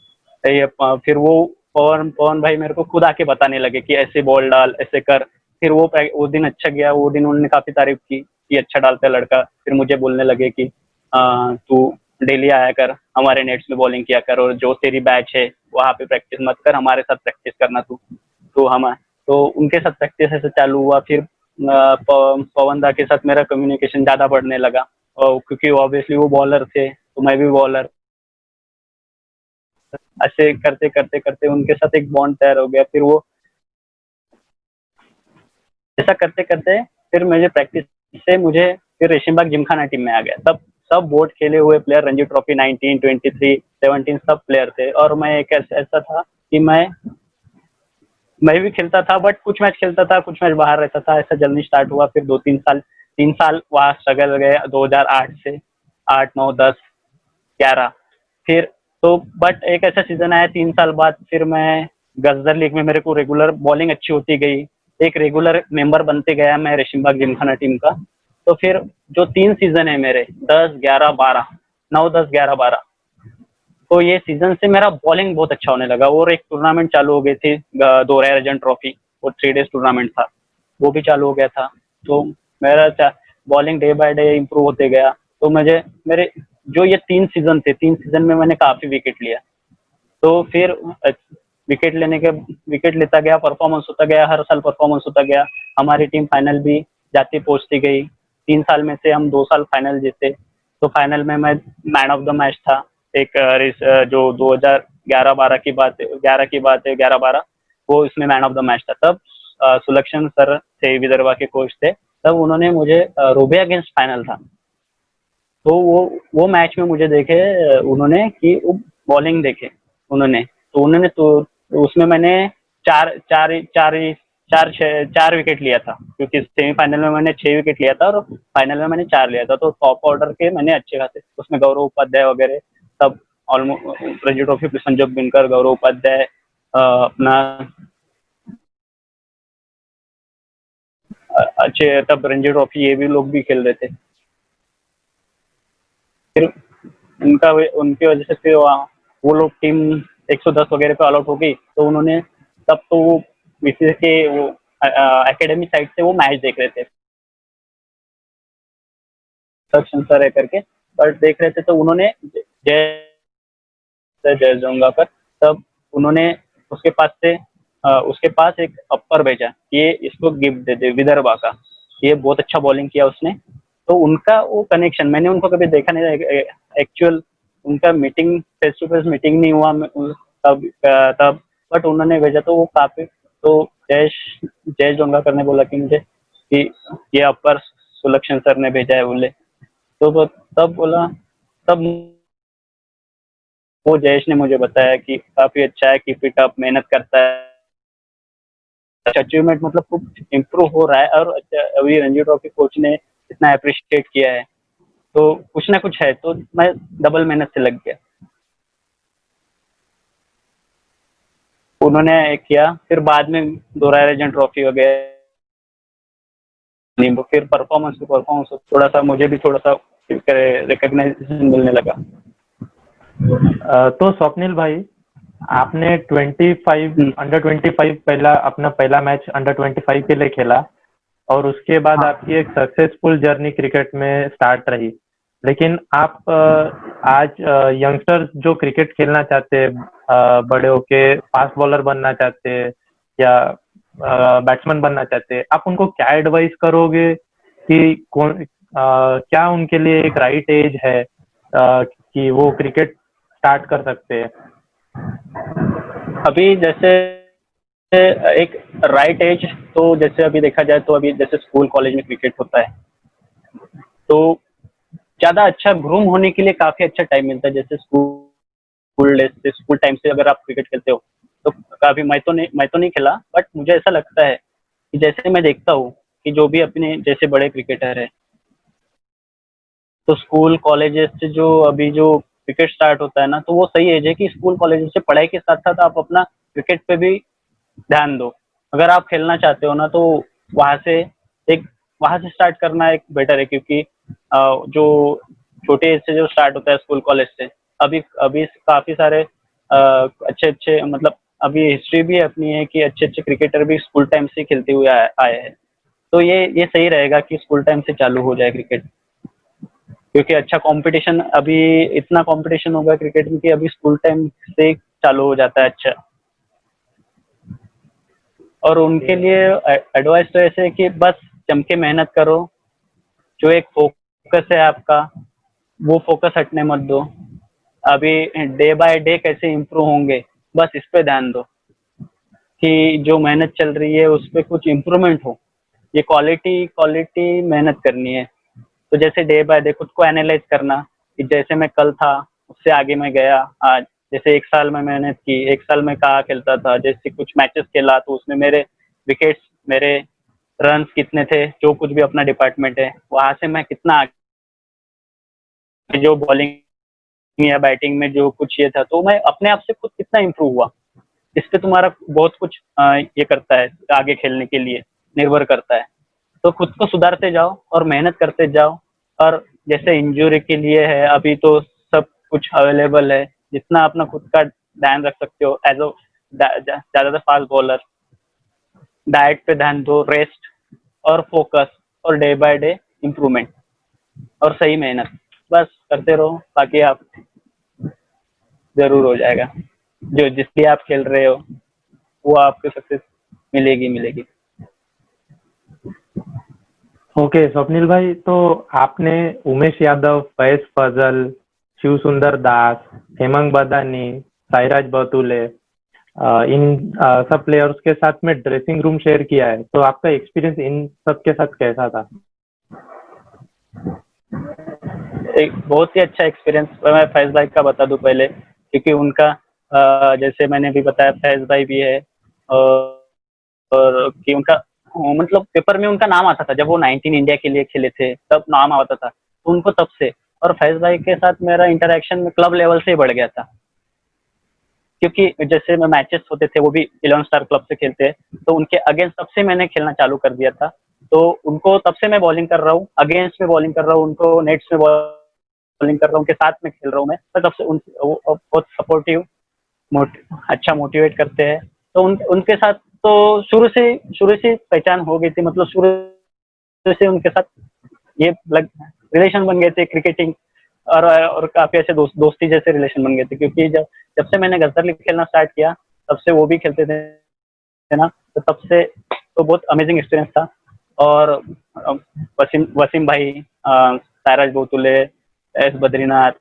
फिर वो पवन भाई मेरे को खुद आके बताने लगे कि ऐसे बॉल डाल, ऐसे कर। फिर वो दिन अच्छा गया, वो दिन उन्होंने काफी तारीफ की कि अच्छा डालता है लड़का। फिर मुझे बोलने लगे कि तू डेली आया कर, हमारे नेट्स में बॉलिंग किया कर, और जो तेरी बैच है वहाँ पे प्रैक्टिस मत कर, हमारे साथ प्रैक्टिस करना तू। तो उनके साथ प्रैक्टिस ऐसे चालू हुआ। फिर पवन दा के साथ मेरा कम्युनिकेशन ज्यादा बढ़ने लगा, और क्योंकि ऑब्वियसली वो बॉलर थे तो मैं भी बॉलर, ऐसे करते करते करते उनके साथ एक बॉन्ड तैयार हो गया। फिर वो ऐसा करते करते फिर मुझे प्रैक्टिस से मुझे फिर रेशिमबाग जिमखाना टीम में आ गया। तब सब बोर्ड खेले हुए प्लेयर, रणजी ट्रॉफी 19, 23, 17 सब प्लेयर थे, और मैं एक ऐसा था कि मैं भी खेलता था, बट कुछ मैच खेलता था, कुछ मैच बाहर रहता था। ऐसा जर्नी स्टार्ट हुआ। फिर 3 साल वहाँ स्ट्रगल गए, 2008 से 8, 9, 10, 11। फिर तो बट एक ऐसा सीजन आया 3 साल बाद, फिर मैं गजदर लीग में मेरे को रेगुलर बॉलिंग अच्छी होती गई, एक रेगुलर मेंबर बनते गया मैं रेशिमबाग जिमखाना टीम का। तो फिर जो 3 सीजन है मेरे, 10, 11, 12, 9, 10, 11, 12, तो ये सीजन से मेरा बॉलिंग बहुत अच्छा होने लगा। और एक टूर्नामेंट चालू हो गई थी, दोराया रजन ट्रॉफी, वो 3 डेज टूर्नामेंट था, वो भी चालू हो गया था। तो मेरा bowling day by day improve होते गया। तो मुझे मेरे जो ये 3 सीजन थे, 3 सीजन में मैंने काफी विकेट लिया। तो फिर विकेट लेता गया, परफॉर्मेंस होता गया, हर साल परफॉर्मेंस होता गया। हमारी टीम फाइनल भी जाती पहुंचती गई। 3 साल में से हम 2 साल फाइनल जीते। तो फाइनल में मैं मैन ऑफ द मैच था। एक जो 2011-12 की बात है, 11-12 वो इसमें मैन ऑफ द मैच था। तब सुलक्षण सर थे, विदर्भा के कोच थे। तब उन्होंने मुझे रोबे अगेंस्ट फाइनल था, तो वो मैच में मुझे देखे उन्होंने कि वो बॉलिंग देखे उन्होंने। तो उसमें मैंने चार चार चार चार चार विकेट लिया था, क्योंकि सेमीफाइनल में मैंने 6 विकेट लिया था और फाइनल में मैंने 4 लिया था। तो टॉप ऑर्डर के मैंने अच्छे खासे, उसमें गौरव उपाध्याय वगैरह सब, ऑलमोस्ट रणजी ट्रॉफी पे संजोग बिनकर, गौरव उपाध्याय, अपना अच्छे, तब रणजी ट्रॉफी ये भी लोग भी खेल रहे थे। फिर उनकी वजह से फिर वो लोग टीम 110 वगैरह पे ऑल आउट हो गई। तो उन्होंने तब तो वो बीसीसीआई के वो एकेडमी साइड से वो मैच देख रहे थे, सक्षम सर है करके, बट देख रहे थे। तो उन्होंने जय जय जोंगा पर, तब उन्होंने उसके पास से उसके पास एक अपर भेजा कि ये इसको गिफ्ट दे दे विदर्भा का, ये बहुत अच्छा बॉलिंग किया उसने। तो उनका वो कनेक्शन, मैंने उनको कभी देखा नहीं था एक्चुअल, उनका meeting face to face meeting नहीं हुआ तब बट उन्होंने भेजा। तो वो काफी, तो जय जोंगाकर ने बोला कि मुझे कि ये अपर सुलक्षण सर ने भेजा है बोले। तो तब बोला, तब वो जयेश ने मुझे बताया कि काफी अच्छा है, कीप इट अप, मेहनत करता है, अचीवमेंट मतलब कुछ इम्प्रूव हो रहा है। और अभी रणजी ट्रॉफी कोच ने इतना अप्रिशिएट किया है, तो कुछ ना कुछ है। तो मैं डबल मेहनत से लग गया। उन्होंने किया, फिर बाद में दोहराया रणजी ट्रॉफी वगैरह, फिर परफॉर्मेंस थोड़ा सा मुझे भी थोड़ा सा रिकग्नाइजेशन मिलने लगा। तो स्वप्निल भाई, आपने 25 अंडर 25 अपना पहला मैच अंडर 25 के लिए खेला, और उसके बाद आपकी एक सक्सेसफुल जर्नी क्रिकेट में स्टार्ट रही। लेकिन आप आज यंगस्टर्स जो क्रिकेट खेलना चाहते हैं, बड़े होके फास्ट बॉलर बनना चाहते हैं या बैट्समैन बनना चाहते हैं, आप उनको क्या एडवाइस करोगे कि क्या उनके लिए एक राइट एज है कि वो क्रिकेट स्टार्ट कर सकते हैं? अभी जैसे एक राइट एज, तो जैसे अभी देखा जाए तो अभी जैसे स्कूल कॉलेज में क्रिकेट होता है, तो ज्यादा अच्छा ग्रूम होने के लिए काफी अच्छा टाइम मिलता है। जैसे स्कूल टाइम से अगर आप क्रिकेट खेलते हो तो काफी, मैं तो नहीं खेला, बट मुझे ऐसा लगता है कि जैसे मैं देखता हूँ कि जो भी अपने जैसे बड़े क्रिकेटर है, तो स्कूल कॉलेजेस से जो अभी जो क्रिकेट स्टार्ट होता है ना, तो वो सही एज है कि स्कूल कॉलेज से पढ़ाई के साथ साथ आप अपना क्रिकेट पे भी ध्यान दो। अगर आप खेलना चाहते हो ना, तो वहां से एक वहां से स्टार्ट करना एक बेटर है, क्योंकि जो छोटे एज से जो स्टार्ट होता है स्कूल कॉलेज से, अभी अभी काफी सारे अच्छे अच्छे, मतलब अभी हिस्ट्री भी अपनी है कि अच्छे अच्छे क्रिकेटर भी स्कूल टाइम से खेलते हुए आए हैं। तो ये सही रहेगा कि स्कूल टाइम से चालू हो जाए क्रिकेट, क्योंकि अच्छा कंपटीशन, अभी इतना कंपटीशन होगा क्रिकेट में कि अभी स्कूल टाइम से चालू हो जाता है अच्छा। और उनके लिए एडवाइस तो ऐसे है कि बस जम के मेहनत करो, जो एक फोकस है आपका, वो फोकस हटने मत दो। अभी डे बाय डे कैसे इम्प्रूव होंगे, बस इस पे ध्यान दो कि जो मेहनत चल रही है उस पर कुछ इम्प्रूवमेंट हो। ये क्वालिटी मेहनत करनी है। तो जैसे डे बाय डे खुद को एनालाइज करना कि जैसे मैं कल था उससे आगे मैं गया आज। जैसे 1 साल में मेहनत की, 1 साल में कहाँ खेलता था, जैसे कुछ मैचेस खेला तो उसमें मेरे विकेट्स, मेरे रन्स कितने थे, जो कुछ भी अपना डिपार्टमेंट है वहां से मैं कितना आगे, जो बॉलिंग या बैटिंग में जो कुछ ये था, तो मैं अपने आप से खुद कितना इम्प्रूव हुआ, इस पे तुम्हारा बहुत कुछ ये करता है, आगे खेलने के लिए निर्भर करता है। तो खुद को सुधारते जाओ और मेहनत करते जाओ। और जैसे इंजरी के लिए है, अभी तो सब कुछ अवेलेबल है, जितना अपना खुद का ध्यान रख सकते हो एज अ ज्यादातर फास्ट बॉलर, डाइट पे ध्यान दो, रेस्ट और फोकस, और डे बाय डे इम्प्रूवमेंट और सही मेहनत बस करते रहो, बाकी आप जरूर हो जाएगा। जो जिस लिए आप खेल रहे हो वो आपको सक्सेस मिलेगी मिलेगी। ओके स्वप्निल भाई, तो आपने उमेश यादव, फैज फजल, शिव सुंदर दास, हेमंग बदानी, साईराज बतुले, इन सब प्लेयर्स के साथ में ड्रेसिंग रूम शेयर किया है, तो आपका एक्सपीरियंस इन सब के साथ कैसा था? एक बहुत ही अच्छा एक्सपीरियंस मैं फैज भाई का बता दूं पहले, क्योंकि उनका जैसे मैंने भी बताया फैज भाई भी है, और कि उनका मतलब पेपर में उनका नाम आता था जब वो 19 इंडिया के लिए खेले थे, तब नाम आता था तो उनको तब से। और फैज भाई के साथ मेरा इंटरेक्शन में क्लब लेवल से ही बढ़ गया था, क्योंकि जैसे मैं मैचेस होते थे वो भी 11 स्टार क्लब से खेलते हैं, तो उनके अगेंस्ट तब से मैंने खेलना चालू कर दिया था। तो उनको तब से मैं बॉलिंग कर रहा हूँ, अगेंस्ट में बॉलिंग कर रहा हूँ, उनको नेट्स में बॉलिंग कर रहा हूँ, उनके साथ में खेल रहा हूँ मैं, तो तब से वो बहुत सपोर्टिव, अच्छा मोटिवेट करते हैं। तो उनके साथ तो शुरू से पहचान हो गई थी, मतलब शुरू से उनके साथ ये रिलेशन बन गए थे क्रिकेटिंग, और काफी ऐसे दोस्ती जैसे रिलेशन बन गए थे, क्योंकि जब जब से मैंने गजर लीग खेलना स्टार्ट किया तब से वो भी खेलते थे ना, तो तब से तो बहुत अमेजिंग एक्सपीरियंस था। और वसीम भाई, सायराज बोतुले, एस बद्रीनाथ,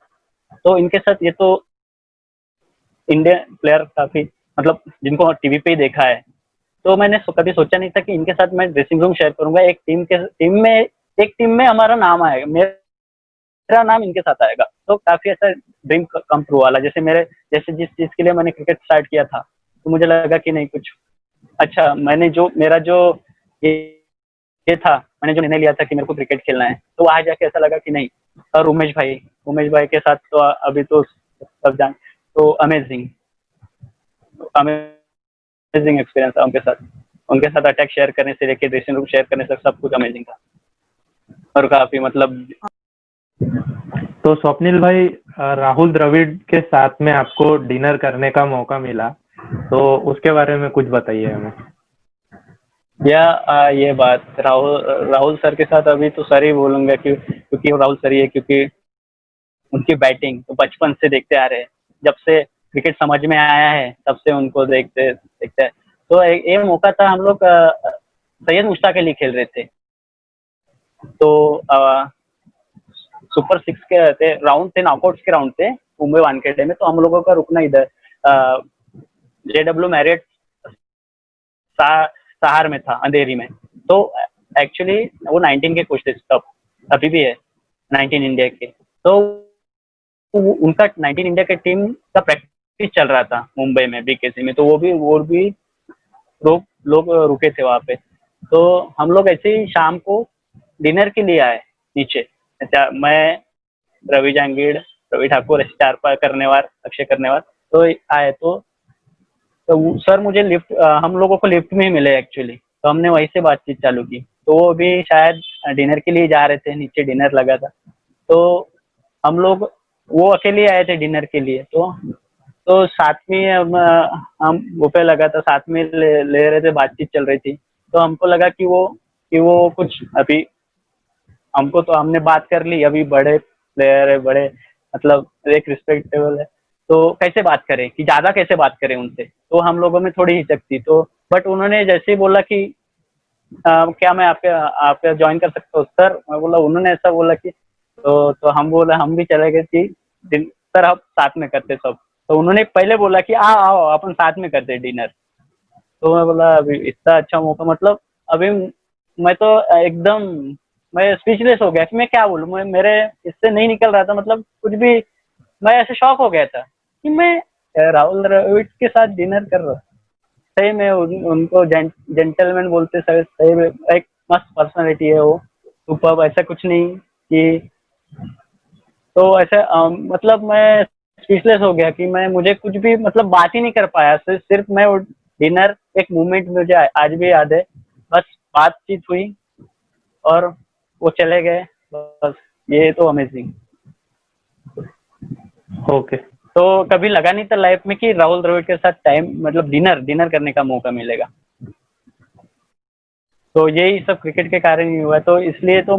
तो इनके साथ ये तो इंडियन प्लेयर काफी, मतलब जिनको टीवी पे ही देखा है, तो मैंने कभी सोचा नहीं था कि इनके साथ मैं ड्रेसिंग रूम शेयर करूंगा, एक टीम में हमारा नाम आएगा, मेरा नाम इनके साथ आएगा, तो काफी ऐसा ड्रीम कम ट्रू वाला। जैसे जिस चीज के लिए मैंने क्रिकेट स्टार्ट किया था, तो मुझे लगा कि नहीं कुछ अच्छा, मेरा जो ये ये था, मैंने जो निर्णय लिया था कि मेरे को क्रिकेट खेलना है, तो वहां जाके ऐसा लगा कि नहीं। और उमेश भाई के साथ तो अभी तो सब जान, तो अमेजिंग अमेजिंग एक्सपीरियंस था उनके साथ अटैक शेयर करने से लेके ड्रेसिंग रूम शेयर करने तक सब कुछ अमेजिंग था, और काफी मतलब। तो स्वप्निल भाई, राहुल द्रविड़ के साथ में आपको डिनर करने का मौका मिला, तो उसके बारे में कुछ बताइए हमें। ये बात राहुल सर के साथ अभी तो सर ही बोलूंगा, क्योंकि वो राहुल सर ही है, क्योंकि उनकी बैटिंग तो बचपन से देखते आ रहे हैं, जब से क्रिकेट समझ में आया है तब से उनको देखते देखते हैं। तो ये मौका था, हम लोग सैयद मुश्ताक अली खेल रहे थे, तो सुपर 6 के थे राउंड, थे नॉकआउट्स के राउंड थे मुंबई वानखेड़े में, तो हम लोगों का रुकना इधर JW मैरियट सहार में था, अंधेरी में। तो एक्चुअली वो 19 के कोच थे तब, अभी भी है 19 इंडिया के। तो उनका 19 इंडिया के टीम का प्रैक्टिस चल रहा था मुंबई में BKC में, तो वो भी लोग रुके थे वहाँ पे। तो हम लोग ऐसे ही शाम को डिनर के लिए आए नीचे, मैं, रवि जांगीड़, रवि ठाकुर, चार करनेवार, अक्षय करनेवार, तो आए। तो सर मुझे हम लोगों को लिफ्ट में ही मिले एक्चुअली, तो हमने वहीं से बातचीत चालू की। तो वो भी शायद डिनर के लिए जा रहे थे, नीचे डिनर लगा था, तो हम लोग, वो अकेले आए थे डिनर के लिए, तो साथ में हम वो पे लगा था, साथ में ले रहे थे, बातचीत चल रही थी। तो हमको लगा कि वो कुछ अभी तो हमने बात कर ली, अभी बड़े प्लेयर है, बड़े मतलब एक रिस्पेक्टेबल है, तो कैसे बात करें, कि ज्यादा कैसे बात करें उनसे, तो हम लोगों में थोड़ी हिचक थी। तो बट उन्होंने जैसे ही बोला कि क्या मैं आपके ज्वाइन कर सकता हूँ सर, मैं बोला, उन्होंने ऐसा बोला कि तो हम बोला, हम भी चले गए कि सर हम साथ में करते सब। तो उन्होंने पहले बोला कि आओ अपन साथ में करते डिनर। तो मैं बोला अभी इतना अच्छा मौका, मतलब अभी मैं तो एकदम, मैं स्पीचलेस हो गया कि मैं क्या बोलूँ, मेरे इससे नहीं निकल रहा था, मतलब कुछ भी, मैं ऐसे शॉक हो गया था कि मैं राहुल द्रविड़ के साथ डिनर कर रहा हूँ। सही में उनको जेंटलमैन बोलते, सही में एक मस्त पर्सनालिटी है वो, सुपर, ऐसा कुछ नहीं कि, तो ऐसे मतलब मैं स्पीचलेस हो गया कि मुझे कुछ भी मतलब बात ही नहीं कर पाया, सिर्फ मैं डिनर एक मोमेंट मुझे आज भी याद है, बस बातचीत हुई और वो चले गए, बस। ये तो अमेजिंग। ओके। तो कभी लगा नहीं था लाइफ में कि राहुल द्रविड़ के साथ टाइम, मतलब डिनर करने का मौका मिलेगा। तो यही सब क्रिकेट के कारण ही हुआ है। तो इसलिए तो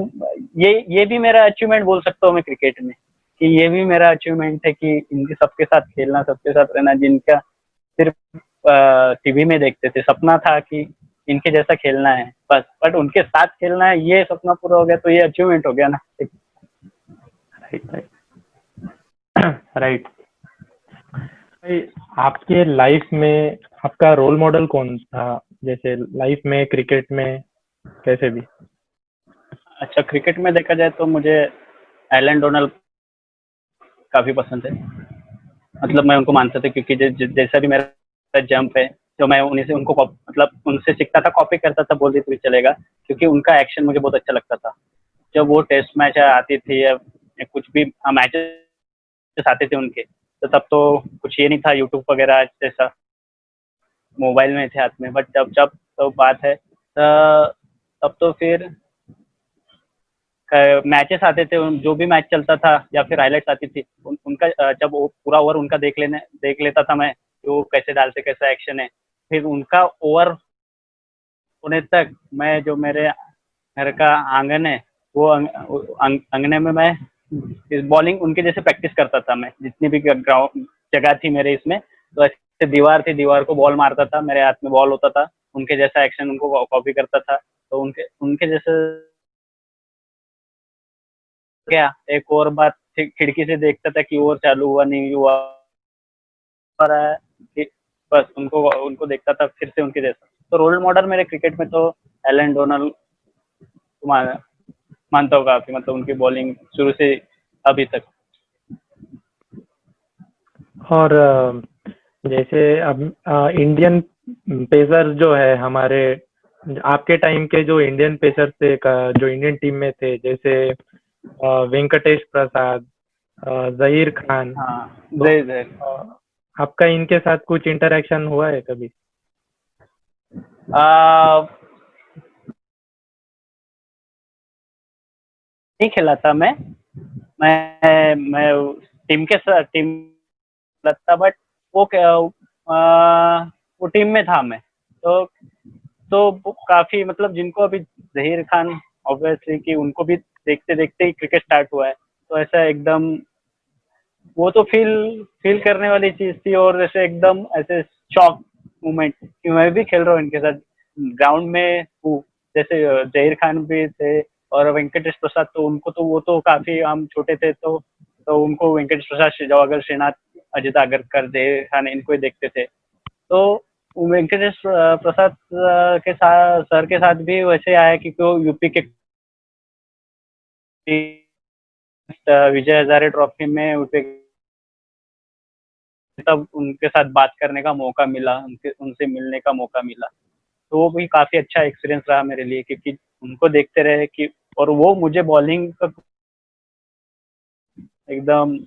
ये भी मेरा अचीवमेंट बोल सकता हूँ मैं क्रिकेट में, कि ये भी मेरा अचीवमेंट है कि इनके सबके साथ खेलना, सबके साथ रहना, जिनका सिर्फ टीवी में देखते थे, सपना था कि इनके जैसा खेलना है बस, बट उनके साथ खेलना है, ये सपना पूरा हो गया, तो ये अचीवमेंट हो गया ना। Right right. भाई, आपके लाइफ में आपका रोल मॉडल कौन था, जैसे लाइफ में, क्रिकेट में, कैसे भी? अच्छा, क्रिकेट में देखा जाए तो मुझे एलन डोनाल्ड काफी पसंद है। मतलब मैं उनको मानता था, क्योंकि जैसा भी मेरा जंप है, तो मैं उन्हीं से मतलब उनसे सीखता था, कॉपी करता था, बोल दी तो भी चलेगा, क्योंकि उनका एक्शन मुझे बहुत अच्छा लगता था। जब वो टेस्ट मैच आती थी या कुछ भी मैचेस आते थे उनके, तो तब तो कुछ ये नहीं था यूट्यूब वगैरह जैसा, मोबाइल में थे हाथ में, बट जब जब तो बात है तब तो फिर मैचेस आते थे, जो भी मैच चलता था या फिर हाईलाइट्स आती थी, उनका जब वो पूरा ओवर उनका देख लेता था मैं, कि वो कैसे डालते, कैसा एक्शन है, फिर उनका ओवर होने तक मैं, जो मेरे घर का आंगन है, वो अंगने में मैं इस बॉलिंग उनके जैसे प्रैक्टिस करता था। मैं जितनी भी ग्राउंड जगह थी मेरे इसमें, तो ऐसे दीवार थी, दीवार को बॉल मारता था, मेरे हाथ में बॉल होता था, उनके जैसा एक्शन उनको कॉपी करता था, तो उनके उनके जैसे क्या, एक और बात खिड़की से देखता था कि ओवर चालू हुआ नहीं हुआ रहा है, कि बस उनको उनको देखता था फिर से उनके जैसा। तो रोल मॉडल मेरे क्रिकेट में तो एलन डोनाल्ड मानता हूँ काफी, मतलब उनकी बॉलिंग शुरू से अभी तक। और जैसे अब इंडियन पेसर जो है हमारे, आपके टाइम के जो इंडियन पेसर थे जो इंडियन टीम में थे, जैसे वेंकटेश प्रसाद, जहीर खान, हाँ, तो जय जय। आपका इनके साथ कुछ इंटरेक्शन हुआ है कभी? आ, नहीं खेला था मैं टीम के साथ, टीम लगता, बट वो वो टीम में था मैं। तो वो काफी, मतलब जिनको अभी जहीर खान, ऑब्वियसली कि उनको भी देखते देखते ही क्रिकेट स्टार्ट हुआ है, तो ऐसा एकदम वो तो फील फील करने वाली चीज थी, और ऐसे एकदम ऐसे शॉक मोमेंट कि मैं भी खेल रहा हूँ इनके साथ, ग्राउंड में हूँ। जैसे जहीर खान भी थे और वेंकटेश प्रसाद, तो उनको तो वो तो काफी, हम छोटे थे तो उनको वेंकटेश प्रसाद, जवाहर श्रीनाथ, अजित आगरकर, जहीर खान, इनको ही देखते थे। तो वेंकटेश प्रसाद के साथ, सर के साथ भी वैसे आया कि वो यूपी के विजय हजारे ट्रॉफी में उठे, तब उनके साथ बात करने का मौका मिला, उनसे मिलने का मौका मिला। तो वो भी काफी अच्छा एक्सपीरियंस रहा मेरे लिए, क्योंकि उनको देखते रहे कि, और वो मुझे बॉलिंग का एकदम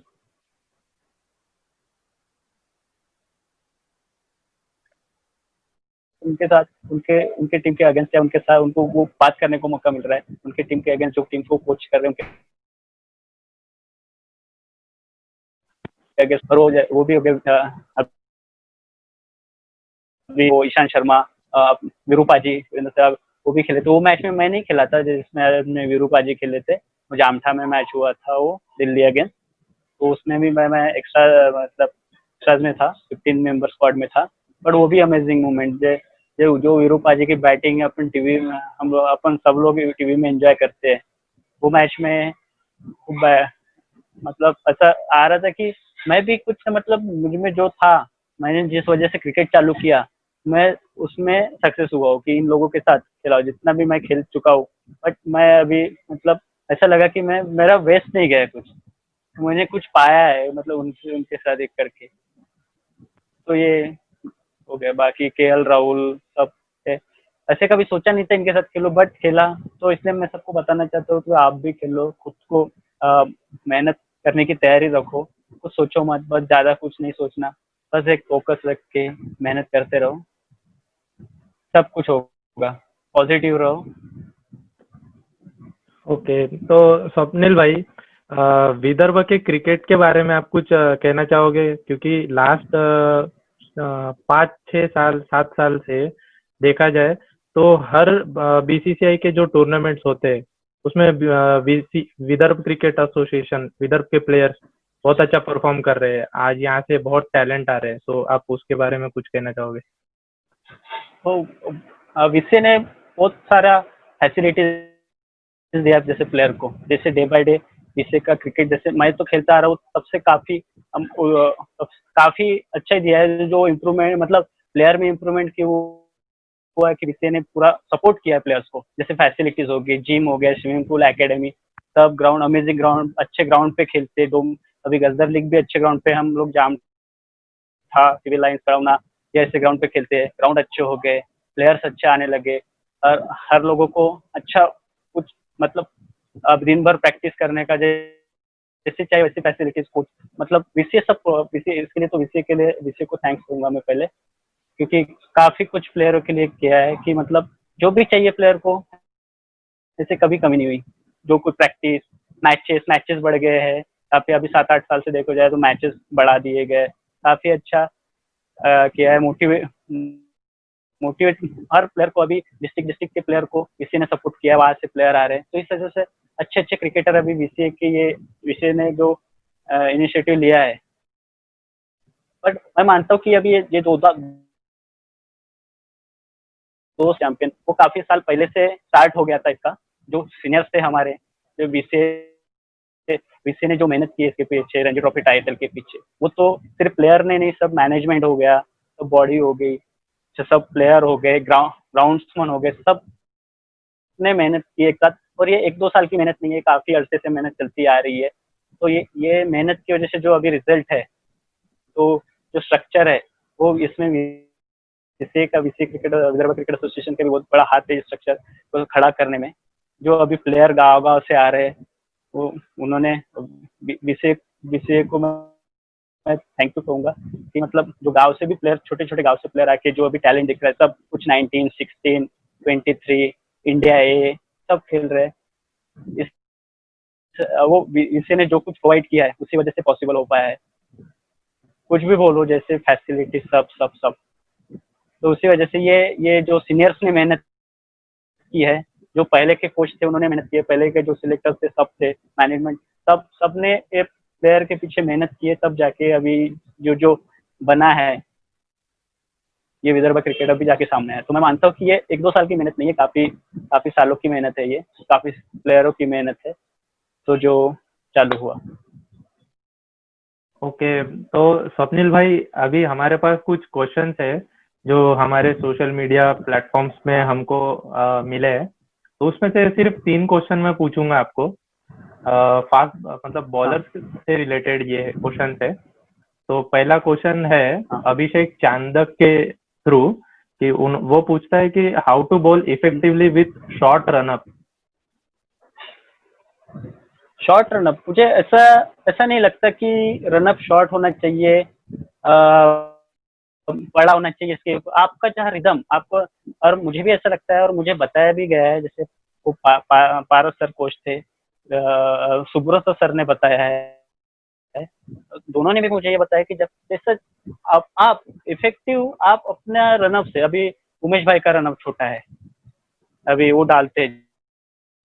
उनके साथ, उनके उनके टीम के अगेंस्ट है, उनके साथ उनको वो बात करने को मौका मिल रहा है, उनके टीम के अगेंस्ट जो टीम को कोच कर रहे हैं उनके अगेंस्ट, और वो भी हो गए अभी वो ईशांत शर्मा, विरूपा जी, वीरेंद्र सहवाग, वो भी खेले थे। वो मैच में मैं नहीं खेला था जिसमें विरूपा जी खेले थे, वो जामठा में मैच हुआ था, वो दिल्ली अगेंस्ट। तो उसमें भी मैं एक्स्ट्रा, मतलब एक्स्ट्रा में था, 15 मेंबर स्क्वाड में था। बट वो भी अमेजिंग मोमेंट, जो विरूपा जी की बैटिंग अपन टीवी में, अपन सब लोग टीवी में एंजॉय करते हैं, वो मैच में खूब मतलब ऐसा आ रहा था कि मैं भी कुछ, मतलब मुझ में जो था, मैंने जिस वजह से क्रिकेट चालू किया, मैं उसमें सक्सेस हुआ हूँ कि इन लोगों के साथ खेला हूँ, जितना भी मैं खेल चुका हूँ। बट मैं अभी, मतलब ऐसा लगा कि मैं, मेरा वेस्ट नहीं गया कुछ, मैंने कुछ पाया है, मतलब उनसे, उनके साथ एक करके। तो ये हो गया। बाकी केएल राहुल सब थे, ऐसे कभी सोचा नहीं था इनके साथ खेलो, बट खेला, तो इसलिए मैं सबको बताना चाहता हूँ कि आप भी खेलो, खुद को मेहनत करने की तैयारी रखो, कुछ सोचो मत, बस ज्यादा कुछ नहीं सोचना, बस एक फोकस रख के मेहनत करते रहो, सब कुछ होगा, पॉजिटिव रहो। ओके, तो स्वप्निल भाई, विदर्भ के क्रिकेट के बारे में आप कुछ कहना चाहोगे? क्योंकि लास्ट 5 6 साल 7 साल से देखा जाए तो हर बीसीसीआई के जो टूर्नामेंट्स होते हैं उसमें विदर्भ क्रिकेट एसोसिएशन, विदर्भ के प्लेयर्स बहुत अच्छा परफॉर्म कर रहे हैं। आज यहाँ से बहुत टैलेंट आ रहे हैं, तो आप उसके बारे में कुछ कहना चाहोगे? तो विसे ने बहुत सारा फैसिलिटीज दिया जैसे प्लेयर को, जैसे डे बाय डे विसे का क्रिकेट, जैसे मैं तो खेलता आ रहा हूँ तब से काफी अच्छा दिया है। जो इम्प्रूवमेंट मतलब प्लेयर में इम्प्रूवमेंट की हुआ है कि विसे ने पूरा सपोर्ट किया है प्लेयर्स को। जैसे फैसिलिटीज हो गई, जिम हो गया, स्विमिंग पूल, एकेडमी, सब ग्राउंड, अमेजिंग ग्राउंड, अच्छे ग्राउंड पे खेलते। दो अभी गजदर लीग भी अच्छे ग्राउंड पे हम लोग जाम था, सिविल लाइन्स कराना, ये ऐसे ग्राउंड पे खेलते हैं। ग्राउंड अच्छे हो गए, प्लेयर्स अच्छे आने लगे, और हर लोगों को अच्छा कुछ मतलब अब दिन भर प्रैक्टिस करने का जैसे चाहिए वैसी फैसिलिटीज कुछ मतलब विषय सब विषय, इसके लिए तो विषय के लिए विषय को थैंक्स दूंगा मैं पहले, क्योंकि काफी कुछ प्लेयरों के लिए किया है कि मतलब जो भी चाहिए प्लेयर को जैसे कभी कमी नहीं हुई। जो कुछ प्रैक्टिस, मैचेस बढ़ गए हैं काफी, अभी 7-8 साल से देखो जाए तो मैचेस बढ़ा दिए गए, काफी अच्छा किया है। मोटिवेट हर प्लेयर को, अभी डिस्ट्रिक्ट के प्लेयर को किसी ने सपोर्ट किया, वहां से प्लेयर आ रहे हैं। तो इस वजह से अच्छे अच्छे क्रिकेटर अभी विषय के ये विषय ने जो इनिशिएटिव लिया है। बट मैं मानता हूँ कि अभी ये दो चैंपियन वो काफी साल पहले से स्टार्ट हो गया था इसका। जो सीनियर्स थे हमारे, जो विषय ने जो मेहनत की है इसके पीछे, रणजी ट्रॉफी टाइटल के पीछे, वो तो सिर्फ प्लेयर ने नहीं, सब मैनेजमेंट हो गया, सब बॉडी हो गई, सब प्लेयर हो गए, ग्राउंड्समैन हो गए, सब ने मेहनत की एक साथ। और ये 1-2 साल की मेहनत नहीं है, काफी अरसे से मेहनत चलती आ रही है। तो ये मेहनत की वजह से जो अभी रिजल्ट है, तो जो स्ट्रक्चर है वो इसमें विषय क्रिकेट, विदर्भ क्रिकेट एसोसिएशन का भी बहुत बड़ा हाथ है इस स्ट्रक्चर को खड़ा करने में। जो अभी प्लेयर गाँव गाँव से आ रहे हैं, वो उन्होंने विषय विषय को मैं थैंक यू कहूंगा कि मतलब जो गांव से भी प्लेयर, छोटे छोटे गांव से प्लेयर आके जो अभी टैलेंट दिख रहा है, सब कुछ 19, 16, 23 इंडिया ए सब खेल रहे हैं। इस वो इसे ने जो कुछ प्रोवाइड किया है उसी वजह से पॉसिबल हो पाया है। कुछ भी बोलो, जैसे फैसिलिटी सब सब सब, तो उसी वजह से ये जो सीनियर्स ने मेहनत की है, जो पहले के कोच थे उन्होंने मेहनत की है, पहले के जो सिलेक्टर्स थे सब थे, मैनेजमेंट, सब ने एक प्लेयर के पीछे मेहनत की है, तब जाके अभी जो बना है ये विदर्भ क्रिकेट अभी जाके सामने है। तो मैं मानता हूँ कि ये 1-2 साल की मेहनत नहीं है, काफी काफी सालों की मेहनत है, ये काफी प्लेयरों की मेहनत है, तो जो चालू हुआ। ओके, तो स्वप्निल भाई, अभी हमारे पास कुछ क्वेश्चंस है जो हमारे सोशल मीडिया प्लेटफॉर्म्स में हमको मिले हैं। तो उसमें से सिर्फ 3 क्वेश्चन मैं पूछूंगा आपको। फास्ट मतलब हाँ बॉलर से रिलेटेड ये क्वेश्चन है। तो पहला क्वेश्चन है हाँ। अभिषेक चांदक के थ्रू, कि वो पूछता है कि how to bowl effectively with short run up. Short run up, मुझे ऐसा ऐसा नहीं लगता कि रनअप शॉर्ट होना चाहिए, बड़ा होना चाहिए। इसके आपका जहाँ रिदम आपको, और मुझे भी ऐसा लगता है और मुझे बताया भी गया है, जैसे वो पारस सर कोच थे, सुब्रत सर ने बताया है, दोनों ने भी मुझे ये बताया कि जब जैसे आप इफेक्टिव आप अपना रनअप से, अभी उमेश भाई का रनअप छोटा है, अभी वो डालते हैं,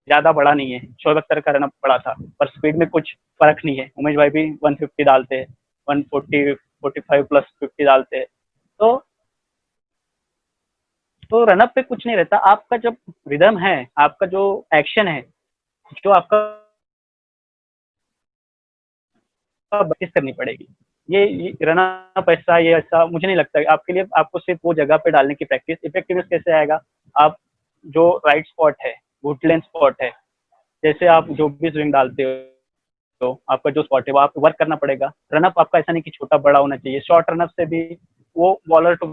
ज्यादा बड़ा नहीं है, शोएब अख्तर का रनअप बड़ा था, पर स्पीड में कुछ फर्क नहीं है। उमेश भाई भी 150 डालते हैं, 140, 45 प्लस 50 डालते हैं। तो रनअप पे कुछ नहीं रहता, आपका जब रिदम है, आपका जो एक्शन है, जो आपका प्रैक्टिस करनी पड़ेगी। ये रनअप ऐसा, ये ऐसा मुझे नहीं लगता। आपके लिए आपको सिर्फ वो जगह पे डालने की प्रैक्टिस। इफेक्टिवनेस कैसे आएगा? आप जो राइट स्पॉट है, वुडलैंड स्पॉट है, जैसे आप जो भी स्विंग डालते हो, तो आपका जो स्पॉट है वो आपको वर्क करना पड़ेगा। रनअप आपका ऐसा नहीं कि छोटा बड़ा होना चाहिए। शॉर्ट रनअप से भी वो बॉलर टू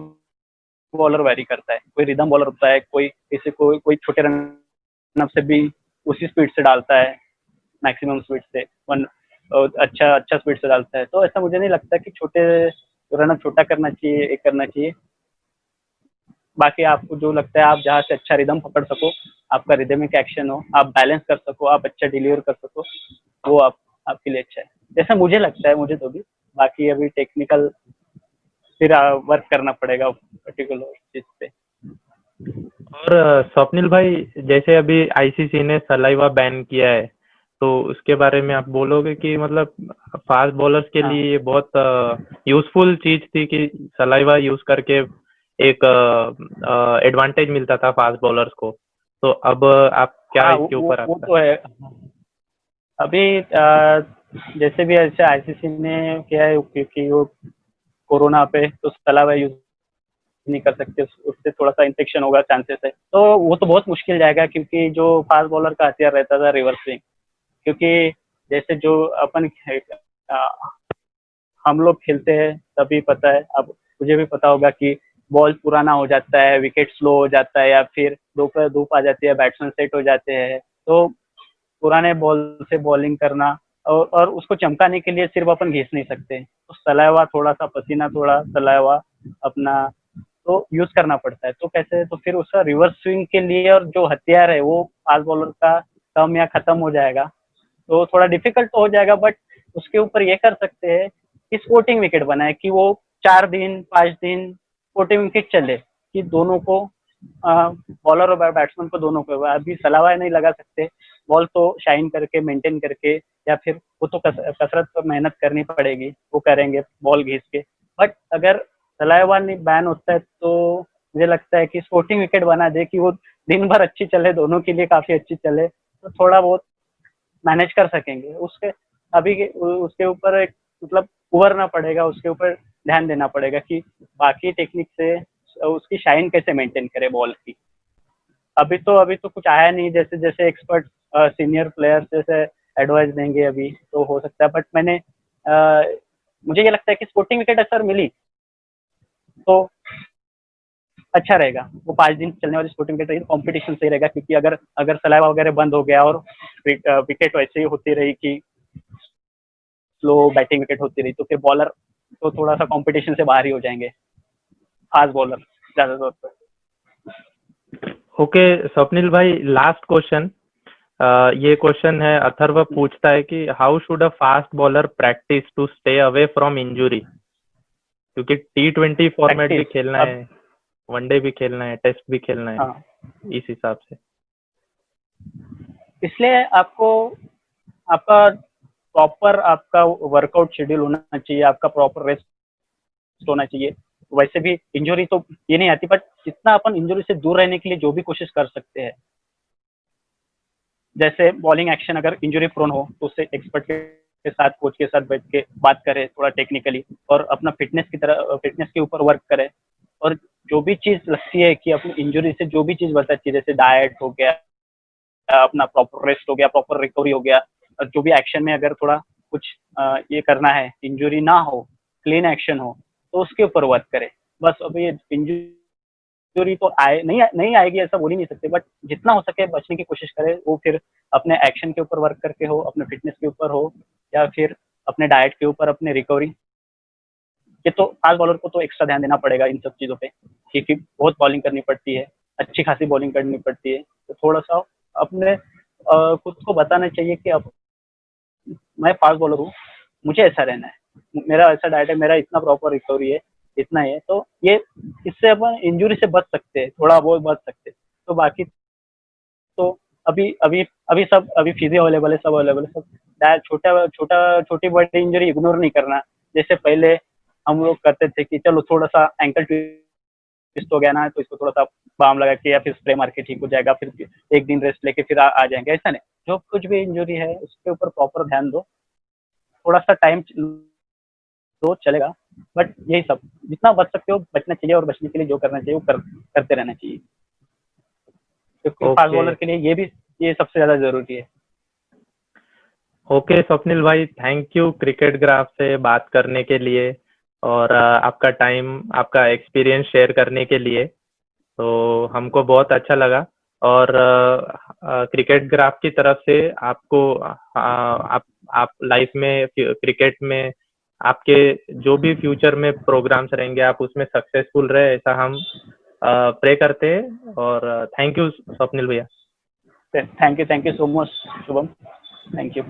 बॉलर वेरी करता है, कोई रिदम बॉलर होता है, कोई छोटे रनअप से भी उसी स्पीड से डालता है, मैक्सिमम स्पीड से अच्छा स्पीड से डालता है। तो ऐसा मुझे नहीं लगता कि छोटे रनअप छोटा करना चाहिए, एक करना चाहिए। बाकी आपको जो लगता है, आप जहाँ से अच्छा रिदम पकड़ सको, आपका रिदमिक एक्शन हो, आप बैलेंस कर सको, आप अच्छा डिलीवर कर सको, वो आपके लिए अच्छा है, जैसा मुझे लगता है। मुझे तो भी बाकी अभी टेक्निकल फिर वर्क करना पड़ेगा पर्टिकुलर चीज पे। और स्वप्निल भाई, जैसे अभी आईसीसी ने सलाइवा बैन किया है, तो उसके बारे में आप बोलोगे कि मतलब फास्ट बॉलर्स के हाँ लिए ये बहुत यूजफुल चीज थी कि सलाइवा यूज करके एक एडवांटेज मिलता था फास्ट बॉलर्स को। तो अब आप क्या हाँ, इसके ऊपर वो आपका? तो है। अभी जैसे भी ऐसे आईसीसी ने किया है, क्योंकि वो कोरोना पे तो सलाह यूज नहीं कर सकते, उससे थोड़ा सा इन्फेक्शन होगा चांसेस है, तो वो तो बहुत मुश्किल जाएगा, क्योंकि जो फास्ट बॉलर का हथियार रहता था रिवर्स स्विंग, क्योंकि जैसे जो अपन आ, हम लोग खेलते हैं तभी पता है, अब मुझे भी पता होगा कि बॉल पुराना हो जाता है, विकेट स्लो हो जाता है, या फिर धूप धूप आ जाती है, बैट्समैन सेट हो जाते हैं, तो पुराने बॉल से बॉलिंग करना और उसको चमकाने के लिए सिर्फ अपन घिस नहीं सकते, तो सलाइवा थोड़ा सा, पसीना थोड़ा, सलाइवा अपना तो यूज करना पड़ता है। तो कैसे, तो फिर उसका रिवर्स स्विंग के लिए और जो हथियार है वो फास्ट बॉलर का कम या खत्म हो जाएगा, तो थोड़ा डिफिकल्ट तो हो जाएगा, बट उसके ऊपर ये कर सकते हैं कि स्पोर्टिंग विकेट बनाए, कि वो 4 दिन 5 दिन स्पोर्टिंग विकेट चले, कि दोनों को बॉलर और बैट्समैन को दोनों को, अभी सलावा नहीं लगा सकते, बॉल तो शाइन करके मेंटेन करके, या फिर वो तो कसरत पर मेहनत करनी पड़ेगी, वो करेंगे बॉल घिस के, बट अगर सलाइवा नहीं बैन होता है तो मुझे लगता है कि स्पोर्टिंग विकेट बना दे, कि वो दिन भर अच्छी चले, दोनों के लिए काफी अच्छी चले, तो थोड़ा बहुत मैनेज कर सकेंगे उसके। अभी उसके ऊपर एक मतलब उभरना पड़ेगा, उसके ऊपर ध्यान देना पड़ेगा कि बाकी टेक्निक से उसकी शाइन कैसे मेंटेन करे बॉल की। अभी तो कुछ आया नहीं, जैसे जैसे एक्सपर्ट सीनियर प्लेयर्स जैसे एडवाइस देंगे अभी तो हो सकता है, बट मुझे ये लगता है कि स्पोर्टिंग विकेट अगर मिली तो अच्छा रहेगा, वो 5 दिन चलने वाली स्पोर्टिंग विकेट रहेगी, कॉम्पिटिशन सही रहेगा, क्योंकि अगर अगर सलाइवा वगैरह बंद हो गया और विकेट वैसे ही होती रही कि स्लो बैटिंग विकेट होती रही, तो फिर बॉलर तो थोड़ा सा कंपटीशन से बाहर ही हो जाएंगे, फास्ट बॉलर ज्यादातर पर। ओके स्वप्निल भाई, लास्ट क्वेश्चन। ये क्वेश्चन है, अथर्व पूछता है कि how should a fast bowler practise to stay away from injury? क्योंकि T20 फॉर्मेट भी प्रैक्टिस खेलना अब, है, वनडे भी खेलना है, टेस्ट भी खेलना है, हाँ, इस हिसाब से। इसलिए आपको आपका प्रॉपर आपका वर्कआउट शेड्यूल होना चाहिए, आपका प्रॉपर रेस्ट होना चाहिए। वैसे भी इंजरी तो ये नहीं आती, बट जितना अपन इंजरी से दूर रहने के लिए जो भी कोशिश कर सकते हैं, जैसे बॉलिंग एक्शन अगर इंजरी प्रोन हो तो उससे एक्सपर्ट के साथ, कोच के साथ बैठ के बात करें थोड़ा टेक्निकली, और अपना फिटनेस के ऊपर वर्क करें, और जो भी चीज लगती है कि अपनी इंजरी से जो भी चीज बताती है, जैसे डाइट हो गया, अपना प्रॉपर रेस्ट हो गया, प्रॉपर रिकवरी हो गया, और जो भी एक्शन में अगर थोड़ा कुछ ये करना है, इंजरी ना हो, क्लीन एक्शन हो, तो उसके ऊपर वर्क करें। बस अभी इंजरी तो नहीं आएगी ऐसा बोल ही नहीं सकते, बट जितना हो सके बचने की कोशिश करें, वो फिर अपने एक्शन के ऊपर वर्क करके हो, अपने फिटनेस के ऊपर हो, या फिर अपने डाइट के ऊपर, अपने रिकवरी। ये तो फास्ट बॉलर को तो एक्स्ट्रा ध्यान देना पड़ेगा इन सब चीज़ों पे, क्योंकि बहुत बॉलिंग करनी पड़ती है, अच्छी खासी बॉलिंग करनी पड़ती है, तो थोड़ा सा अपने खुद को बताना चाहिए कि अब मैं फास्ट बॉलर हूँ, मुझे ऐसा रहना है, मेरा ऐसा डाइट है, मेरा इतना प्रॉपर रिकवरी है, इतना है, तो ये इससे अपन इंजरी से बच सकते हैं, थोड़ा बहुत बच सकते हैं। तो बाकी तो अभी अभी अभी फिजियो अवेलेबल है, सब अवेलेबल है, सब छोटी बड़ी इंजरी इग्नोर नहीं करना। जैसे पहले हम लोग करते थे कि चलो थोड़ा सा एंकल ट्विस्ट हो गया ना, तो इसको थोड़ा सा बाम लगा के या फिर स्प्रे मार के ठीक हो जाएगा, फिर एक दिन रेस्ट लेके फिर आ जाएंगे, ऐसा नहीं। जो कुछ भी इंजरी है उसके ऊपर प्रॉपर ध्यान दो, थोड़ा सा टाइम दो, चलेगा, बट यही सब जितना बच सकते हो बचना चाहिए, और बचने के लिए जो करना चाहिए वो करते रहना चाहिए, क्योंकि फास्ट ओके। बॉलर के लिए ये सबसे ज्यादा जरूरी है। ओके स्वप्निल भाई, थैंक यू क्रिकेट ग्राफ से बात करने के लिए, और आपका टाइम, आपका एक्सपीरियंस शेयर करने के लिए। तो हमको बहुत अच्छा लगा। और क्रिकेट ग्राफ की तरफ से आपको आप लाइफ में, क्रिकेट में आपके जो भी फ्यूचर में प्रोग्राम्स रहेंगे, आप उसमें सक्सेसफुल रहे, ऐसा हम प्रे करते हैं। और थैंक यू स्वप्निल भैया। Thank you so much Shubham, thank you.